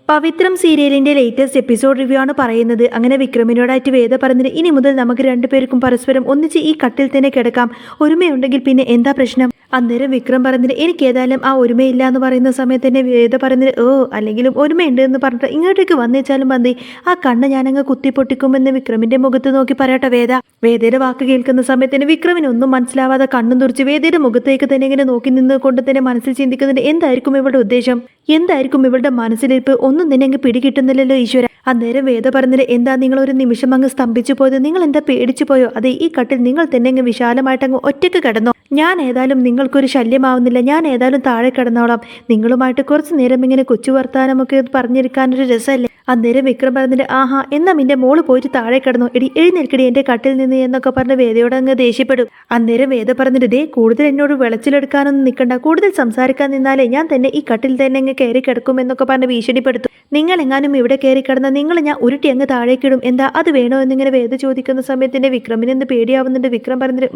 പവിത്രം സീരിയലിന്റെ latest episode review ആണ് പറയുന്നത്. അങ്ങനെ വിക്രമിനോടായിട്ട് വേദ പറഞ്ഞത് ഇനി മുതൽ നമുക്ക് രണ്ടുപേർക്കും പരസ്പരം ഒന്നിച്ച് ഈ കട്ടിൽ തന്നെ കിടക്കാം, ഒരുമയുണ്ടെങ്കിൽ പിന്നെ എന്താ പ്രശ്നം. അന്നേരം വിക്രം പറഞ്ഞത് എനിക്ക് ഏതായാലും ആ ഒരുമയില്ല എന്ന് പറയുന്ന സമയത്ത് തന്നെ വേദ പറഞ്ഞത് അല്ലെങ്കിലും ഒരുമയുണ്ട് എന്ന് പറഞ്ഞിട്ട് ഇങ്ങോട്ടേക്ക് വന്നേച്ചാലും മതി, ആ കണ്ണ് ഞാനങ്ങ് കുത്തിപ്പൊട്ടിക്കുമെന്ന് വിക്രമിന്റെ മുഖത്ത് നോക്കി പറയട്ടെ വേദയുടെ വാക്ക് കേൾക്കുന്ന സമയത്ത് തന്നെ വിക്രമിന് ഒന്നും മനസ്സിലാവാതെ കണ്ണും തുറച്ച് വേദയുടെ മുഖത്തേക്ക് തന്നെ ഇങ്ങനെ നോക്കി നിന്നുകൊണ്ട് തന്നെ മനസ്സിൽ ചിന്തിക്കുന്നുണ്ട് എന്തായിരിക്കും ഇവളുടെ ഉദ്ദേശം, എന്തായിരിക്കും ഇവളുടെ മനസ്സിലിരിപ്പ്, ഒന്നും തന്നെ അങ്ങ് പിടികിട്ടുന്നില്ലല്ലോ ഈശ്വര. അന്നേരം വേദ പറഞ്ഞത് എന്താ നിങ്ങൾ ഒരു നിമിഷം അങ്ങ് സ്തംഭിച്ചു പോയത്, നിങ്ങൾ എന്താ പേടിച്ചു പോയോ, അതെ ഈ കട്ടിൽ നിങ്ങൾ തന്നെ അങ്ങ് വിശാലമായിട്ട് അങ്ങ് ഒറ്റയ്ക്ക് കിടന്നോ, ഞാൻ ഏതായാലും നിങ്ങൾക്കൊരു ശല്യമാവുന്നില്ല, ഞാൻ ഏതായാലും താഴെ കിടന്നോളാം, നിങ്ങളുമായിട്ട് കുറച്ച് നേരം ഇങ്ങനെ കൊച്ചു വർത്താനമൊക്കെ പറഞ്ഞിരിക്കാനൊരു രസമല്ലേ. അന്നേരം വിക്രം പറഞ്ഞിട്ട് ആഹാ എന്നാ നിന്റെ മോള് പോയിട്ട് താഴെ കിടന്നു, എടി എഴുന്നേൽക്കടി എന്റെ കട്ടിൽ നിന്ന് എന്നൊക്കെ പറഞ്ഞ് വേദയോട് അങ്ങ് ദേഷ്യപ്പെടും. അന്നേരം വേദ പറഞ്ഞിട്ട് ദേ കൂടുതൽ എന്നോട് വിളച്ചിലെടുക്കാനൊന്നും നിൽക്കണ്ട, കൂടുതൽ സംസാരിക്കാൻ നിന്നാലേ ഞാൻ തന്നെ ഈ കട്ടിൽ തന്നെ അങ്ങ് കയറി കിടക്കും എന്നൊക്കെ പറഞ്ഞ് ഭീഷണിപ്പെടുത്തും. നിങ്ങൾ എങ്ങാനും ഇവിടെ കയറി കിടന്ന നിങ്ങൾ ഞാൻ ഉരുട്ടി അങ്ങ് താഴേക്കിടും, എന്താ അത് വേണോ എന്നിങ്ങനെ വേദ ചോദിക്കുന്ന സമയത്തിന്റെ വിക്രമിന് എന്ത് പേടിയാവുന്നുണ്ട്. വിക്രം പറഞ്ഞിട്ട്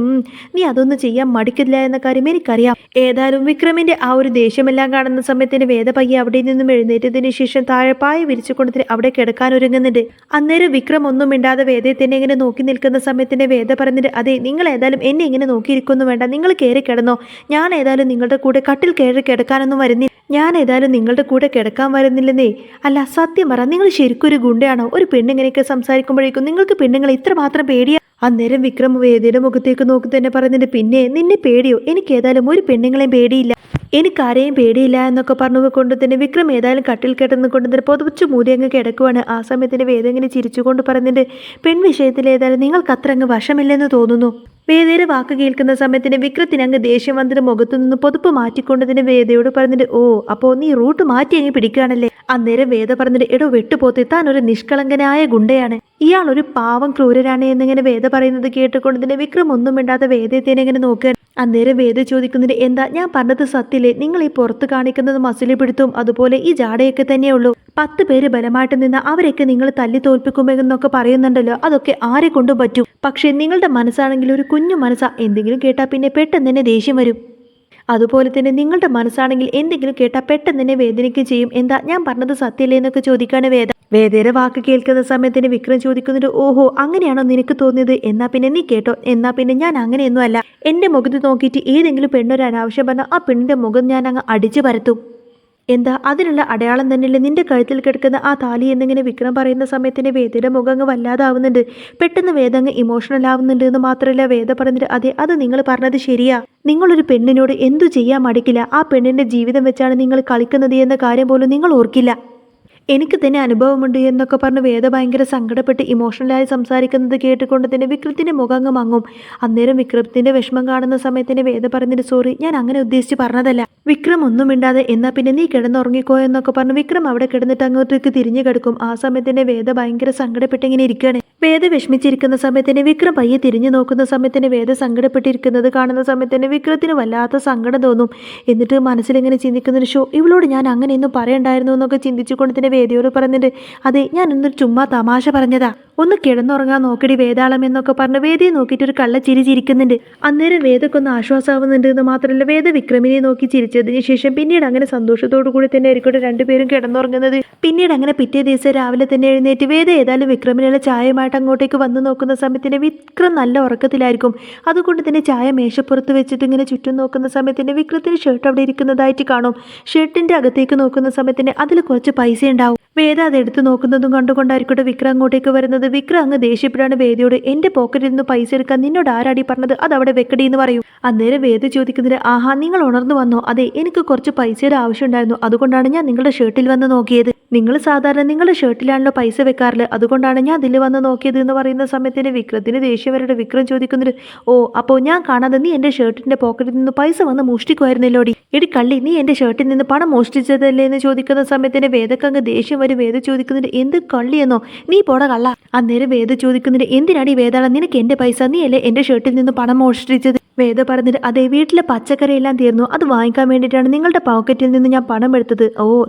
നീ അതൊന്നും ചെയ്യാൻ മടിക്കില്ല എന്ന കാര്യം എനിക്കറിയാം. ഏതായാലും വിക്രമിന്റെ ആ ഒരു ദേഷ്യമെല്ലാം കാണുന്ന സമയത്തിന് വേദ പയ്യെ അവിടെ നിന്നും എഴുന്നേറ്റതിന് ശേഷം താഴെ പായ വിരിച്ചുകൊണ്ട് അവിടെ കിടക്കാൻ ഒരുങ്ങുന്നുണ്ട്. അന്നേരം വിക്രം ഒന്നും മിണ്ടാതെ വേദയെ തന്നെ ഇങ്ങനെ നോക്കി നിൽക്കുന്ന സമയത്തിന്റെ വേദ പറഞ്ഞിട്ട് അതെ നിങ്ങൾ ഏതായാലും എന്നെ ഇങ്ങനെ നോക്കിയിരിക്കൊന്നും വേണ്ട, നിങ്ങൾ കയറി കിടന്നോ, ഞാൻ ഏതായാലും നിങ്ങളുടെ കൂടെ കട്ടിൽ കയറി കിടക്കാനൊന്നും വരുന്നില്ല, ഞാൻ ഏതായാലും നിങ്ങളുടെ കൂടെ കിടക്കാൻ വരുന്നില്ലെന്നേ. അല്ല സത്യം പറ, നിങ്ങൾ ശരിക്കും ഒരു ഗുണ്ടയാണോ, ഒരു പെണ്ണിങ്ങനെയൊക്കെ സംസാരിക്കുമ്പോഴേക്കും നിങ്ങൾക്ക് പെണ്ണുങ്ങളെ ഇത്രമാത്രം പേടിയാ. അന്നേരം വിക്രം വേദിയുടെ മുഖത്തേക്ക് നോക്കി തന്നെ പറഞ്ഞിട്ട് പിന്നെ നിന്നെ പേടിയോ, എനിക്ക് ഏതായാലും ഒരു പെണ്ണുങ്ങളെയും പേടിയില്ല, എനിക്കാരെയും പേടിയില്ല എന്നൊക്കെ പറഞ്ഞു കൊണ്ട് തന്നെ വിക്രം ഏതായാലും കട്ടിൽ കിടന്നു കൊണ്ട് തന്നെ പൊതുച്ചു മൂടി അങ്ങ് കിടക്കുവാണ്. ആ സമയത്തിന് വേദ ഇങ്ങനെ ചിരിച്ചുകൊണ്ട് പറഞ്ഞിട്ട് പെൺവിഷയത്തിൽ ഏതായാലും നിങ്ങൾക്ക് അത്ര അങ്ങ് വശമില്ലെന്ന് തോന്നുന്നു. വേദയുടെ വാക്ക് കേൾക്കുന്ന സമയത്തിന് വിക്രത്തിന് അങ്ങ് ദേഷ്യം വന്നിട്ട് മുഖത്തു നിന്ന് പൊതുപ്പ് മാറ്റിക്കൊണ്ടതിന് വേദയോട് പറഞ്ഞിട്ട് അപ്പോൾ നീ റൂട്ട് മാറ്റി അങ്ങ് പിടിക്കുകയാണല്ലേ. അന്നേരം വേദ പറഞ്ഞിട്ട് എടോ വെട്ടുപോത്തി, താൻ ഒരു നിഷ്കളങ്കനായ ഗുണ്ടയാണ്, ഇയാൾ ഒരു പാവം ക്രൂരനാണ് എന്നിങ്ങനെ വേദ പറയുന്നത് കേട്ടുകൊണ്ടതിന് വിക്രം ഒന്നും മിണ്ടാതെ വേദത്തേനെ ഇങ്ങനെ നോക്കുക. അന്നേരം വേദ ചോദിക്കുന്നുണ്ട് എന്താ ഞാൻ പറഞ്ഞത് സത്യല്ലേ, നിങ്ങൾ ഈ പുറത്ത് കാണിക്കുന്നത് മസിലി പിടുത്തും അതുപോലെ ഈ ജാടയൊക്കെ തന്നെയുള്ളൂ, 10 പേര് ബലമായിട്ട് നിന്ന് അവരെയൊക്കെ നിങ്ങൾ തല്ലി തോൽപ്പിക്കുമെന്നൊക്കെ പറയുന്നുണ്ടല്ലോ, അതൊക്കെ ആരെ കൊണ്ടും പറ്റും. പക്ഷേ നിങ്ങളുടെ മനസ്സാണെങ്കിൽ ഒരു കുഞ്ഞു മനസ്സാ, എന്തെങ്കിലും കേട്ടാൽ പിന്നെ പെട്ടെന്ന് തന്നെ ദേഷ്യം വരും. അതുപോലെ തന്നെ നിങ്ങളുടെ മനസ്സാണെങ്കിൽ എന്തെങ്കിലും കേട്ടാൽ പെട്ടെന്ന് തന്നെ വേദനിക്കുകയും ചെയ്യും. എന്താ ഞാൻ പറഞ്ഞത് സത്യല്ലേ എന്നൊക്കെ ചോദിക്കാണ് വേദയുടെ വാക്ക് കേൾക്കുന്ന സമയത്തിന് വിക്രം ചോദിക്കുന്നുണ്ട് ഓഹോ അങ്ങനെയാണോ നിനക്ക് തോന്നിയത്, എന്നാ പിന്നെ നീ കേട്ടോ, എന്നാ പിന്നെ ഞാൻ അങ്ങനെയൊന്നും അല്ല, എന്റെ മുഖത്ത് നോക്കിയിട്ട് ഏതെങ്കിലും പെണ്ണൊരു അനാവശ്യം പറഞ്ഞാൽ ആ പെണ്ണിന്റെ മുഖം ഞാൻ അങ്ങ് അടിച്ചു പരത്തും. എന്താ അതിനുള്ള അടയാളം തന്നെയല്ലേ നിന്റെ കഴുത്തിൽ കിടക്കുന്ന ആ താലി എന്നിങ്ങനെ വിക്രം പറയുന്ന സമയത്തിന് വേദയുടെ മുഖം അങ്ങ് വല്ലാതാവുന്നുണ്ട്. പെട്ടെന്ന് വേദ അങ്ങ് ഇമോഷണൽ ആവുന്നുണ്ട് എന്ന് മാത്രമല്ല വേദ പറഞ്ഞിട്ട് അതെ അത് നിങ്ങൾ പറഞ്ഞത് ശരിയാ, നിങ്ങളൊരു പെണ്ണിനോട് എന്തു ചെയ്യാൻ മടിക്കില്ല, ആ പെണ്ണിന്റെ ജീവിതം വെച്ചാണ് നിങ്ങൾ കളിക്കുന്നത് എന്ന കാര്യം പോലും നിങ്ങൾ ഓർക്കില്ല, എനിക്ക് തന്നെ അനുഭവമുണ്ട് എന്നൊക്കെ പറഞ്ഞ് വേദ ഭയങ്കര സങ്കടപ്പെട്ട് ഇമോഷണലായി സംസാരിക്കുന്നത് കേട്ടുകൊണ്ട് തന്നെ വിക്രത്തിന്റെ മുഖം അങ്ങ് മങ്ങും. അന്നേരം വിക്രത്തിന്റെ വിഷമം കാണുന്ന സമയത്തിന് വേദ പറഞ്ഞിട്ട് സോറി ഞാൻ അങ്ങനെ ഉദ്ദേശിച്ച് പറഞ്ഞതല്ല. വിക്രം ഒന്നും മിണ്ടാതെ എന്നാ പിന്നെ നീ കിടന്നുറങ്ങിക്കോ എന്നൊക്കെ പറഞ്ഞ് വിക്രം അവിടെ കിടന്നിട്ട് അങ്ങോട്ടേക്ക് തിരിഞ്ഞു കിടക്കും. ആ സമയത്തിന് വേദ ഭയങ്കര സങ്കടപ്പെട്ടിങ്ങനെ ഇരിക്കുകയാണ്. വേദ വിഷമിച്ചിരിക്കുന്ന സമയത്തിന് വിക്രം പയ്യെ തിരിഞ്ഞു നോക്കുന്ന സമയത്തിന് വേദ സങ്കടപ്പെട്ടിരിക്കുന്നത് കാണുന്ന സമയത്തിന് വിക്രത്തിന് വല്ലാത്ത സങ്കടം തോന്നും. എന്നിട്ട് മനസ്സിലിങ്ങനെ ചിന്തിക്കുന്നൊരു ഇവളോട് ഞാൻ അങ്ങനെയൊന്നും പറയണ്ടായിരുന്നു എന്നൊക്കെ ചിന്തിച്ചുകൊണ്ട് തന്നെ വേദയോട് പറഞ്ഞിട്ട് അതെ ഞാൻ ഇന്നൊരു ചുമ്മാ തമാശ പറഞ്ഞതാ, ഒന്ന് കിടന്നുറങ്ങാൻ നോക്കടി വേദാളം എന്നൊക്കെ പറഞ്ഞ് വേദയെ നോക്കിയിട്ട് ഒരു കള്ളച്ചിരി ചിരിക്കുന്നുണ്ട്. അന്നേരം വേദക്കൊന്ന് ആശ്വാസമാവുന്നുണ്ട് എന്ന് മാത്രമല്ല വേദ വിക്രമിനെ നോക്കി ചിരിച്ചതിന് ശേഷം പിന്നീട് അങ്ങനെ സന്തോഷത്തോടു കൂടി തന്നെ ആയിരിക്കട്ടെ രണ്ടുപേരും കിടന്നുറങ്ങുന്നത്. പിന്നീട് അങ്ങനെ പിറ്റേ ദിവസം രാവിലെ തന്നെ എഴുന്നേറ്റ് വേദ ഏതായാലും വിക്രമിനുള്ള ചായയുമായിട്ട് അങ്ങോട്ടേക്ക് വന്ന് നോക്കുന്ന സമയത്തിന് വിക്രം നല്ല ഉറക്കത്തിലായിരിക്കും. അതുകൊണ്ട് തന്നെ ചായ മേശപ്പുറത്ത് വെച്ചിട്ട് ഇങ്ങനെ ചുറ്റും നോക്കുന്ന സമയത്തിന് വിക്രത്തിന് ഷർട്ട് അവിടെ ഇരിക്കുന്നതായിട്ട് കാണും. ഷർട്ടിന്റെ അകത്തേക്ക് നോക്കുന്ന സമയത്തിന് അതിൽ കുറച്ച് പൈസ ഉണ്ടാവും. വേദ അത് എടുത്ത് നോക്കുന്നതും കണ്ടുകൊണ്ടായിരിക്കട്ടെ വിക്രം അങ്ങോട്ടേക്ക് വരുന്നത്. വിക്രം അങ്ങ് ദേഷ്യപ്പെടാണ് വേദയോട് എന്റെ പോക്കറ്റിൽ നിന്ന് പൈസ എടുക്കാൻ നിന്നോട് ആരാടി പറഞ്ഞത്, അത് അവിടെ വെക്കടി എന്ന് പറയും. അന്നേരം വേദ ചോദിക്കുന്നത് ആഹാ നിങ്ങൾ ഉണർന്നു വന്നോ, അതെ എനിക്ക് കുറച്ച് പൈസയുടെ ആവശ്യം ഉണ്ടായിരുന്നു, അതുകൊണ്ടാണ് ഞാൻ നിങ്ങളുടെ ഷർട്ടിൽ വന്ന് നോക്കിയത്, നിങ്ങൾ സാധാരണ നിങ്ങളുടെ ഷർട്ടിലാണല്ലോ പൈസ വെക്കാറില്ല, അതുകൊണ്ടാണ് ഞാൻ അതിൽ വന്ന് നോക്കിയത് എന്ന് പറയുന്ന സമയത്തിന് വിക്രത്തിന് ദേഷ്യം വരുടെ വിക്രം ചോദിക്കുന്നത് അപ്പോൾ ഞാൻ കാണാതെ നീ എന്റെ ഷർട്ടിന്റെ പോക്കറ്റിൽ നിന്ന് പൈസ വന്ന് മോഷ്ടിക്കുമായിരുന്നല്ലോടി, എടി കള്ളി നീ എന്റെ ഷർട്ടിൽ നിന്ന് പണം മോഷ്ടിച്ചതല്ലേ എന്ന് ചോദിക്കുന്ന സമയത്തിന് വേദക്കങ്ങ് ദേഷ്യം വരും. വേദ ചോദിക്കുന്നുണ്ട് എന്ത് കള്ളിയെന്നോ, നീ പോട കള്ള. അന്നേരം വേദ ചോദിക്കുന്നുണ്ട് എന്തിനാണ് ഈ വേദാള നിനക്ക് എന്റെ പൈസ, നീ അല്ലേ എന്റെ ഷർട്ടിൽ നിന്ന് പണം മോഷ്ടിച്ചത്. വേദ പറഞ്ഞിട്ട് അതെ വീട്ടിലെ പച്ചക്കറി എല്ലാം തീർന്നു, അത് വാങ്ങിക്കാൻ വേണ്ടിയിട്ടാണ് നിങ്ങളുടെ പോക്കറ്റിൽ നിന്ന് ഞാൻ പണം എടുത്തത്.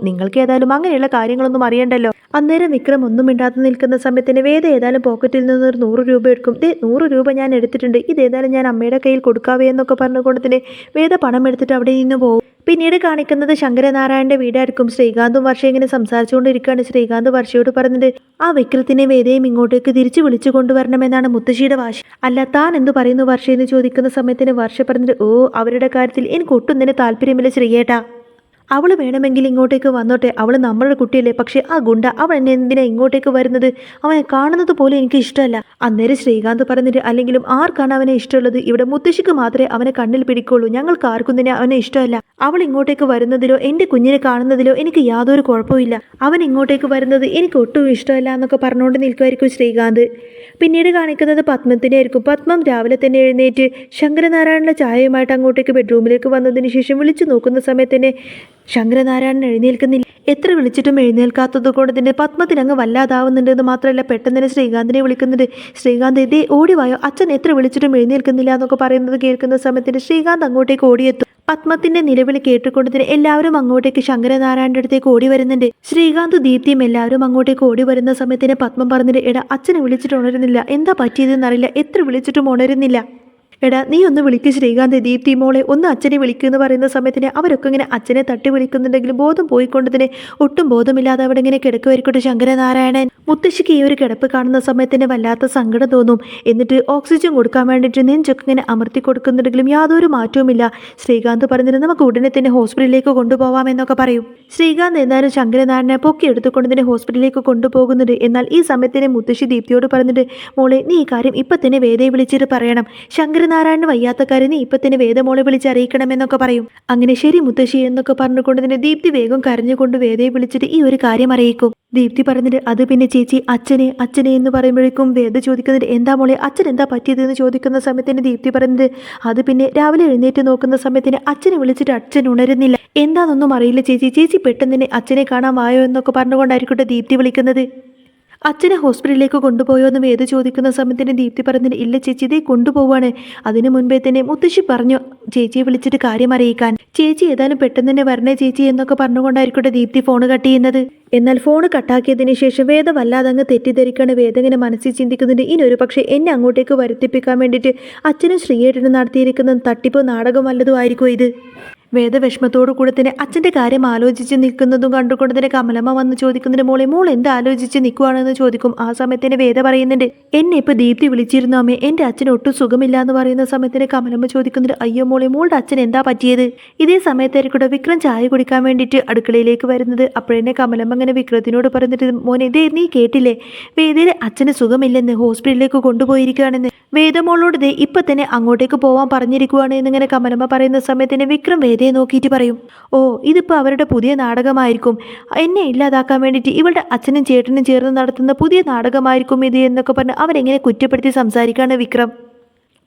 നിങ്ങൾക്ക് ഏതായാലും അങ്ങനെയുള്ള കാര്യങ്ങളൊന്നും അറിയണ്ടല്ലോ. അന്നേരം വിക്രം ഒന്നും മിണ്ടാതെ നിൽക്കുന്ന സമയത്തിന് വേദ ഏതായാലും പോക്കറ്റിൽ നിന്ന് ഒരു 100 രൂപ എടുക്കും. 100 രൂപ ഞാൻ എടുത്തിട്ടുണ്ട്, ഇതേതായാലും ഞാൻ അമ്മയുടെ കയ്യിൽ കൊടുക്കാവേ എന്നൊക്കെ പറഞ്ഞുകൊണ്ട് തന്നെ വേദ പണം എടുത്തിട്ട് അവിടെ നിന്ന് പോകും. പിന്നീട് കാണിക്കുന്നത് ശങ്കരനാരായണന്റെ വീടായിരിക്കും. ശ്രീകാന്തും വർഷ ഇങ്ങനെ സംസാരിച്ചുകൊണ്ടിരിക്കുകയാണ്. ശ്രീകാന്ത് വർഷയോട് പറഞ്ഞത് ആ വിക്രത്തിനെ വേദയും ഇങ്ങോട്ടേക്ക് തിരിച്ചു വിളിച്ചു കൊണ്ടുവരണമെന്നാണ് മുത്തശ്ശിയുടെ വാശി. അല്ല താൻ എന്തു പറയുന്നു വർഷ എന്ന് ചോദിക്കുന്ന സമയത്തിന് വർഷ പറഞ്ഞത് ഓ അവരുടെ കാര്യത്തിൽ എനിക്ക് ഒട്ടും തന്നെ താല്പര്യമില്ല ശ്രീയേട്ടാ. അവൾ വേണമെങ്കിൽ ഇങ്ങോട്ടേക്ക് വന്നോട്ടെ, അവൾ നമ്മളുടെ കുട്ടിയല്ലേ. പക്ഷെ ആ ഗുണ്ട അവൻ എന്നെ എന്തിനാ ഇങ്ങോട്ടേക്ക് വരുന്നത്? അവനെ കാണുന്നത് പോലും എനിക്ക് ഇഷ്ടമല്ല. അന്നേരം ശ്രീകാന്ത് പറഞ്ഞിട്ട് അല്ലെങ്കിലും ആർക്കാണ് അവനെ ഇഷ്ടമുള്ളത്? ഇവിടെ മുത്തശ്ശിക്ക് മാത്രമേ അവനെ കണ്ണിൽ പിടിക്കുള്ളൂ. ഞങ്ങൾക്ക് ആർക്കും തന്നെ അവനെ ഇഷ്ടമല്ല. അവൾ ഇങ്ങോട്ടേക്ക് വരുന്നതിലോ എൻ്റെ കുഞ്ഞിനെ കാണുന്നതിലോ എനിക്ക് യാതൊരു കുഴപ്പമില്ല. അവൻ ഇങ്ങോട്ടേക്ക് വരുന്നത് എനിക്ക് ഒട്ടും ഇഷ്ടമല്ല എന്നൊക്കെ പറഞ്ഞുകൊണ്ട് നിൽക്കുമായിരിക്കും ശ്രീകാന്ത്. പിന്നീട് കാണിക്കുന്നത് പത്മത്തിനെ ആയിരിക്കും. പത്മം രാവിലെ തന്നെ എഴുന്നേറ്റ് ശങ്കരനാരായണന്റെ ചായയുമായിട്ട് അങ്ങോട്ടേക്ക് ബെഡ്റൂമിലേക്ക് വന്നതിന് ശേഷം വിളിച്ചു നോക്കുന്ന സമയത്ത് തന്നെ ശങ്കരനാരായണൻ എഴുന്നേൽക്കുന്നില്ല. എത്ര വിളിച്ചിട്ടും എഴുന്നേൽക്കാത്തത് കൊണ്ട് തന്നെ പത്മത്തിന് അങ്ങ് വല്ലാതാവുന്നുണ്ടെന്ന് മാത്രമല്ല പെട്ടെന്ന് തന്നെ ശ്രീകാന്തിനെ വിളിക്കുന്നുണ്ട്. ശ്രീകാന്ത് ഇതേ ഓടിവായോ, അച്ഛൻ എത്ര വിളിച്ചിട്ടും എഴുന്നേൽക്കുന്നില്ല എന്നൊക്കെ പറയുന്നത് കേൾക്കുന്ന സമയത്തിന് ശ്രീകാന്ത് അങ്ങോട്ടേക്ക് ഓടിയെത്തും. പത്മത്തിന്റെ നിലവിളി കേട്ടുകൊണ്ട് തന്നെ എല്ലാവരും അങ്ങോട്ടേക്ക് ശങ്കരനാരായണന്റെ അടുത്തേക്ക് ഓടി വരുന്നുണ്ട്. ശ്രീകാന്ത് ദീപ്തിയും എല്ലാവരും അങ്ങോട്ടേക്ക് ഓടി വരുന്ന സമയത്തിന് പത്മം പറഞ്ഞിട്ട് എടാ അച്ഛനെ വിളിച്ചിട്ട് ഉണരുന്നില്ല, എന്താ പറ്റിയതെന്നറിയില്ല, എത്ര വിളിച്ചിട്ടും ഉണരുന്നില്ല. എടാ നീ ഒന്ന് വിളിക്ക് ശ്രീകാന്ത്, ദീപ്തി മോളെ ഒന്ന് അച്ഛനെ വിളിക്കുമെന്ന് പറയുന്ന സമയത്തിന് അവരൊക്കെ ഇങ്ങനെ അച്ഛനെ തട്ടി വിളിക്കുന്നുണ്ടെങ്കിലും ബോധം പോയിക്കൊണ്ട് തന്നെ ഒട്ടും ബോധമില്ലാതെ അവിടെ ഇങ്ങനെ കിടക്കുമായിരിക്കട്ടെ ശങ്കരനാരായണൻ. മുത്തശ്ശിക്ക് ഈ ഒരു കിടപ്പ് കാണുന്ന സമയത്തിന് വല്ലാത്ത സങ്കടം തോന്നും. എന്നിട്ട് ഓക്സിജൻ കൊടുക്കാൻ വേണ്ടിയിട്ട് നെഞ്ചൊക്കെ ഇങ്ങനെ അമർത്തി കൊടുക്കുന്നുണ്ടെങ്കിലും യാതൊരു മാറ്റവുമില്ല. ശ്രീകാന്ത് പറഞ്ഞിട്ട് നമുക്ക് ഉടനെ തന്നെ ഹോസ്പിറ്റലിലേക്ക് കൊണ്ടുപോകാമെന്നൊക്കെ പറയും. ശ്രീകാന്ത് എന്നാലും ശങ്കരനാരായണനെ പൊക്കി എടുത്തുകൊണ്ട് തന്നെ ഹോസ്പിറ്റലിലേക്ക് കൊണ്ടുപോകുന്നുണ്ട്. എന്നാൽ ഈ സമയത്തിന് മുത്തശ്ശി ദീപ്തിയോട് പറഞ്ഞിട്ട് മോളെ നീ ഈ കാര്യം ഇപ്പം തന്നെ വേദയെ വിളിച്ചിട്ട് പറയണം. ശങ്കരനാരായണന് വയ്യാത്ത കാര്യം നീ ഇപ്പം തന്നെ വേദമോളെ വിളിച്ച് അറിയിക്കണമെന്നൊക്കെ പറയും. അങ്ങനെ ശരി മുത്തശ്ശി എന്നൊക്കെ പറഞ്ഞുകൊണ്ട് തന്നെ ദീപ്തി വേഗം കരഞ്ഞുകൊണ്ട് വേദയെ വിളിച്ചിട്ട് ഈ ഒരു കാര്യം അറിയിക്കും. ദീപ്തി പറഞ്ഞിട്ട് അത് പിന്നെ ചേച്ചി അച്ഛനെ അച്ഛനെ എന്ന് പറയുമ്പോഴേക്കും വേദ ചോദിക്കുന്നത് എന്താ മോളെ അച്ഛൻ എന്താ പറ്റിയതെന്ന് ചോദിക്കുന്ന സമയത്തിന് ദീപ്തി പറഞ്ഞത് അത് പിന്നെ രാവിലെ എഴുന്നേറ്റ് നോക്കുന്ന സമയത്തിന് അച്ഛനെ വിളിച്ചിട്ട് അച്ഛൻ ഉണരുന്നില്ല, എന്താണെന്നൊന്നും അറിയില്ല ചേച്ചി, ചേച്ചി പെട്ടെന്ന് തന്നെ അച്ഛനെ കാണാൻ വായോ എന്നൊക്കെ പറഞ്ഞുകൊണ്ടായിരിക്കട്ടെ ദീപ്തി വിളിക്കുന്നത്. അച്ഛനെ ഹോസ്പിറ്റലിലേക്ക് കൊണ്ടുപോയോ എന്ന് വേദ ചോദിക്കുന്ന സമയത്തിന് ദീപ്തി പറഞ്ഞിട്ട് ഇല്ല ചേച്ചി ഇതേ കൊണ്ടുപോവാണ്. അതിനു മുൻപേ തന്നെ മുത്തശ്ശി പറഞ്ഞു ചേച്ചിയെ വിളിച്ചിട്ട് കാര്യം അറിയിക്കാൻ. ചേച്ചി ഏതായാലും പെട്ടെന്ന് തന്നെ വരണേ ചേച്ചി എന്നൊക്കെ പറഞ്ഞുകൊണ്ടായിരിക്കട്ടെ ദീപ്തി ഫോൺ കട്ട് ചെയ്യുന്നത്. എന്നാൽ ഫോൺ കട്ടാക്കിയതിന് ശേഷം വേദ വല്ലാതെ അങ്ങ് തെറ്റിദ്ധരിക്കാണ്. വേദ ഇങ്ങനെ മനസ്സിൽ ചിന്തിക്കുന്നുണ്ട് ഇനി ഒരു പക്ഷേ എന്നെ അങ്ങോട്ടേക്ക് വരുത്തിപ്പിക്കാൻ വേണ്ടിയിട്ട് അച്ഛനും ശ്രീയേട്ടനും നടത്തിയിരിക്കുന്ന തട്ടിപ്പ് നാടകം വല്ലതും ആയിരിക്കും ഇത്. വേദ വിഷമത്തോടു കൂടെ തന്നെ അച്ഛൻ്റെ കാര്യം ആലോചിച്ച് നിൽക്കുന്നതും കണ്ടുകൊണ്ട് തന്നെ കമലമ്മ വന്ന് ചോദിക്കുന്നുണ്ട് മോൾ എന്ത് ആലോചിച്ച് നിൽക്കുവാണെന്ന് ചോദിക്കും. ആ സമയത്തിന് വേദ പറയുന്നുണ്ട് എന്നെ ഇപ്പോൾ ദീപ്തി വിളിച്ചിരുന്നു അമ്മേ, എൻ്റെ അച്ഛന് ഒട്ടും സുഖമില്ല എന്ന് പറയുന്ന സമയത്തിന് കമലമ്മ ചോദിക്കുന്നുണ്ട് അയ്യോ മോളുടെ അച്ഛൻ എന്താ പറ്റിയത്? ഇതേ സമയത്തായിരിക്കട്ടെ വിക്രം ചായ കുടിക്കാൻ വേണ്ടിയിട്ട് അടുക്കളയിലേക്ക് വരുന്നത്. അപ്പോഴെന്നെ കമലമ്മ അങ്ങനെ വിക്രത്തിനോട് പറഞ്ഞിട്ട് മോനെ ഇതേ നീ കേട്ടില്ലേ, വേദയുടെ അച്ഛന് സുഖമില്ലെന്ന്, ഹോസ്പിറ്റലിലേക്ക് കൊണ്ടുപോയിരിക്കുകയാണെന്ന്. വേദമോളോട് ദേ ഇപ്പം തന്നെ അങ്ങോട്ടേക്ക് പോവാൻ പറഞ്ഞിരിക്കുവാണ് എന്നിങ്ങനെ കമലമ്മ പറയുന്ന സമയത്തിന് വിക്രം വേദയെ നോക്കിയിട്ട് പറയും ഓ ഇതിപ്പോൾ അവരുടെ പുതിയ നാടകമായിരിക്കും, എന്നെ ഇല്ലാതാക്കാൻ വേണ്ടിയിട്ട് ഇവളുടെ അച്ഛനും ചേട്ടനും ചേർന്ന് നടത്തുന്ന പുതിയ നാടകമായിരിക്കും ഇത് എന്നൊക്കെ പറഞ്ഞ് അവരെങ്ങനെ കുറ്റപ്പെടുത്തി സംസാരിക്കുകയാണ് വിക്രം.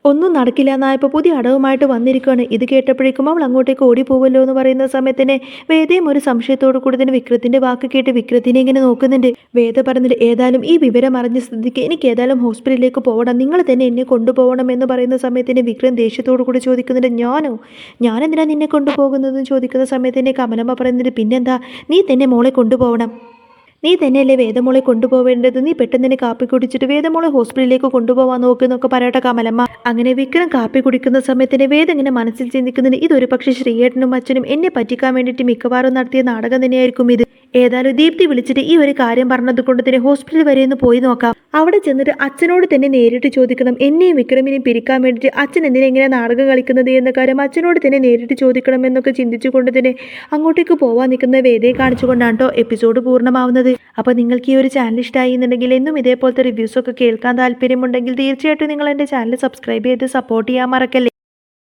ഒന്നും നടക്കില്ല എന്നായപ്പോൾ പുതിയ അടവുമായിട്ട് വന്നിരിക്കുകയാണ്. ഇത് കേട്ടപ്പോഴേക്കും അവൾ അങ്ങോട്ടേക്ക് ഓടിപ്പോവല്ലോ എന്ന് പറയുന്ന സമയത്തിന് വേദയും ഒരു സംശയത്തോടു കൂടി തന്നെ വിക്രത്തിൻ്റെ വാക്ക് കേട്ട് വിക്രത്തിനെ ഇങ്ങനെ നോക്കുന്നുണ്ട്. വേദ പറഞ്ഞിട്ട് ഏതായാലും ഈ വിവരം അറിഞ്ഞ സ്ഥിതിക്ക് എനിക്ക് ഏതായാലും ഹോസ്പിറ്റലിലേക്ക് പോകണം, നിങ്ങൾ തന്നെ എന്നെ കൊണ്ടുപോകണം എന്ന് പറയുന്ന സമയത്തിന് വിക്രം ദേഷ്യത്തോടു കൂടി ചോദിക്കുന്നുണ്ട് ഞാനെന്തിനാ നിന്നെ കൊണ്ടുപോകുന്നതെന്ന് ചോദിക്കുന്ന സമയത്തിന് കമലമ്മ പറയുന്നത് പിന്നെന്താ നീ തന്നെ മോളെ കൊണ്ടുപോകണം, നീ തന്നെയല്ലേ വേദമോളെ കൊണ്ടുപോവേണ്ടത്, നീ പെട്ടെന്ന് തന്നെ കാപ്പി കുടിച്ചിട്ട് വേദമോളെ ഹോസ്പിറ്റലിലേക്ക് കൊണ്ടുപോകാൻ നോക്കുന്നൊക്കെ പറയട്ടെ കമലമ്മ. അങ്ങനെ വിക്രം കാപ്പി കുടിക്കുന്ന സമയത്തിന് വേദം ഇങ്ങനെ മനസ്സിൽ ചിന്തിക്കുന്നുണ്ട് ഇതൊരു പക്ഷേ ശ്രീയേട്ടനും അച്ഛനും എന്നെ പറ്റിക്കാൻ വേണ്ടിയിട്ട് മിക്കവാറും നടത്തിയ നാടകം തന്നെയായിരിക്കും ഇത്. ഏതായാലും ദീപ്തി വിളിച്ചിട്ട് ഈ ഒരു കാര്യം പറഞ്ഞത് കൊണ്ട് തന്നെ ഹോസ്പിറ്റൽ വരെ ഒന്ന് പോയി നോക്കാം. അവിടെ ചെന്നിട്ട് അച്ഛനോട് തന്നെ നേരിട്ട് ചോദിക്കണം, എന്നെയും വിക്രമിനെയും പിരിക്കാൻ വേണ്ടിയിട്ട് അച്ഛൻ എന്തിനാ ഇങ്ങനെ നാടകം കളിക്കുന്നത് എന്ന കാര്യം അച്ഛനോട് തന്നെ നേരിട്ട് ചോദിക്കണം എന്നൊക്കെ ചിന്തിച്ചുകൊണ്ട് തന്നെ അങ്ങോട്ടേക്ക് പോവാൻ നിൽക്കുന്ന വേദയെ കാണിച്ചുകൊണ്ടാണ് കേട്ടോ എപ്പിസോഡ് പൂർണ്ണമാവുന്നത്. അപ്പോൾ നിങ്ങൾക്ക് ഈ ഒരു ചാനൽ ഇഷ്ടമായി എന്നുണ്ടെങ്കിൽ എന്നും ഇതേപോലത്തെ റിവ്യൂസൊക്കെ കേൾക്കാൻ താല്പര്യമുണ്ടെങ്കിൽ തീർച്ചയായിട്ടും നിങ്ങൾ എൻ്റെ ചാനൽ സബ്സ്ക്രൈബ് ചെയ്ത് സപ്പോർട്ട് ചെയ്യാൻ മറക്കല്ലേ.